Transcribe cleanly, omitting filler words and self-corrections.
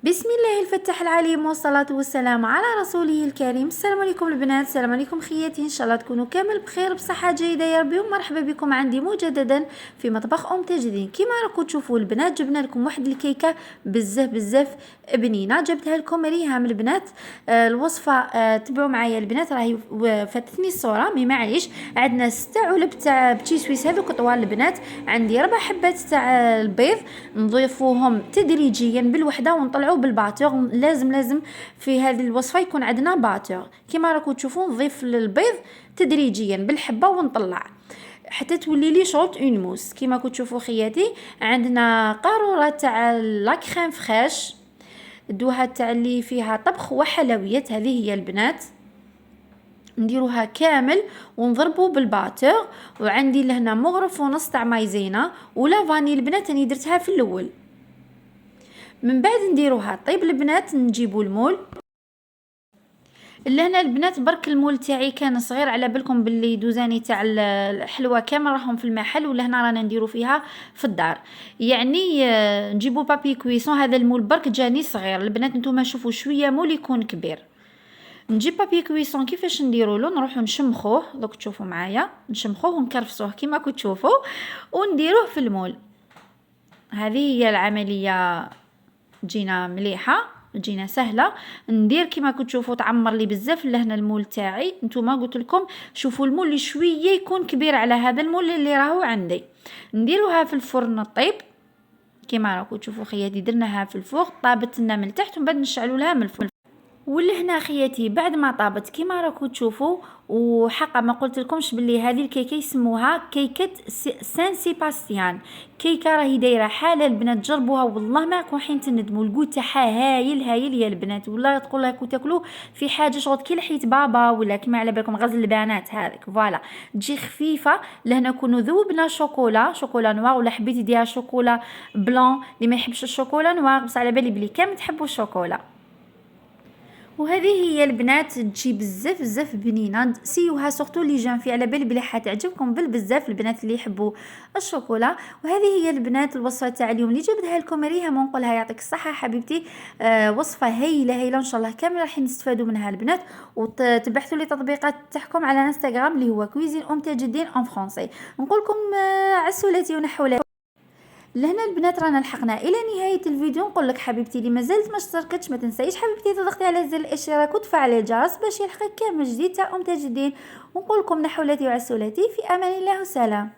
بسم الله الفتاح العليم والصلاة والسلام على رسوله الكريم. السلام عليكم البنات، السلام عليكم خياتي، ان شاء الله تكونوا كامل بخير بصحة جيدة يا ربي. ومرحبا بكم عندي مجددا في مطبخ تجدين. كما راكم تشوفوا البنات جبنا لكم واحد الكيكة بزاف بنينة، جبتها لكم ريهام البنات. الوصفة تبعوا معايا البنات، راهي فاتتني الصورة مي معليش. عندنا 6 علب تاع بتي سويس هذوك طوال البنات، عندي 4 حبات تاع البيض نضيفوهم تدريجيا بالوحده ونطلعوا بالباتور. لازم في هذه الوصفه يكون عندنا باتور. كما راكم تشوفوا نضيف البيض تدريجيا بالحبه ونطلع حتى تولي لي شوط اون موس. كما راكم تشوفوا خياتي عندنا قاروره تاع لا كريم فريش، دوها تاع اللي فيها طبخ وحلويات. هذه هي البنات نديروها كامل ونضربو بالباتور. وعندي لهنا مغرف ونص تاع مايزينا ولا فاني البنات، راني درتها في الاول. من بعد نديروها طيب البنات، نجيبو المول. لهنا البنات برك المول تاعي كان صغير، على بالكم باللي دوزاني تاع الحلوى كامل راهم في المحل، ولهنا رانا نديرو فيها في الدار. يعني نجيبو بابي كويسون. هذا المول برك جاني صغير البنات، نتوما شوفوا شويه مول يكون كبير. نجيب بابي كويسون كيفاش نديرولو، نروحو نشمخوه. دوك تشوفوا معايا نشمخوه ونكرفسوه كيما راكم تشوفوا ونديروه في المول. هذه هي العمليه، تجينا مليحه، تجينا سهله. ندير كيما راكم تشوفوا تعمر لي بزاف لهنا المول تاعي. نتوما قلت لكم شوفوا المول اللي شويه يكون كبير على هذا المول اللي راهو عندي. نديروها في الفرن الطيب كيما راكم تشوفوا خياتي. درناها في الفوق طابت لنا من تحت، ومن بعد نشعلوا لها من الفوق. ولهنا خياتي بعد ما طابت كيما راكم تشوفوا. وحقا ما قلت لكمش باللي هذه الكيكه يسموها كيكه سان سيباستيان. كيكه راهي دايره حاله البنات، جربوها والله ما راكم حين تندموا. الكوت تاعها هايل يا البنات، والله تقول لكم تاكلوا في حاجه شغل كي لحيت بابا ولا كيما على بالكم غزل البنات هذيك فوالا. تجي خفيفه. لهنا كونوا ذوبنا شوكولا نوار، ولا حبيتي ديها شوكولا بلون اللي ما يحبش الشوكولا نوار، بس على بالي بلي كامل تحبوا الشوكولا. وهذه هي البنات تجي بزاف بنينه. سيوها سورتو لي جان في، على بالي بلي حتعجبكم بالبزاف البنات اللي يحبوا الشوكولا. وهذه هي البنات الوصفه تاع اليوم اللي جبتها لكم ريهام، ونقولها يعطيك الصحه حبيبتي. وصفه هايله ان شاء الله كامل راح نستفادوا منها البنات. وتبحثوا لي تطبيقات تاعكم على انستغرام اللي هو كويزين تجدين ان فرونسي. نقول لكم عسولتي ونحولاتي. لهنا البنات رانا لحقنا الى نهايه الفيديو. نقول لك حبيبتي اللي مازالت ما اشتركتش ما تنسيش حبيبتي تضغطي على زر الاشتراك وتفعلي الجرس باش يلحقك كامل جديد تاع تجدين. ونقول لكم نحولاتي وعسولاتي في امان الله وسلام.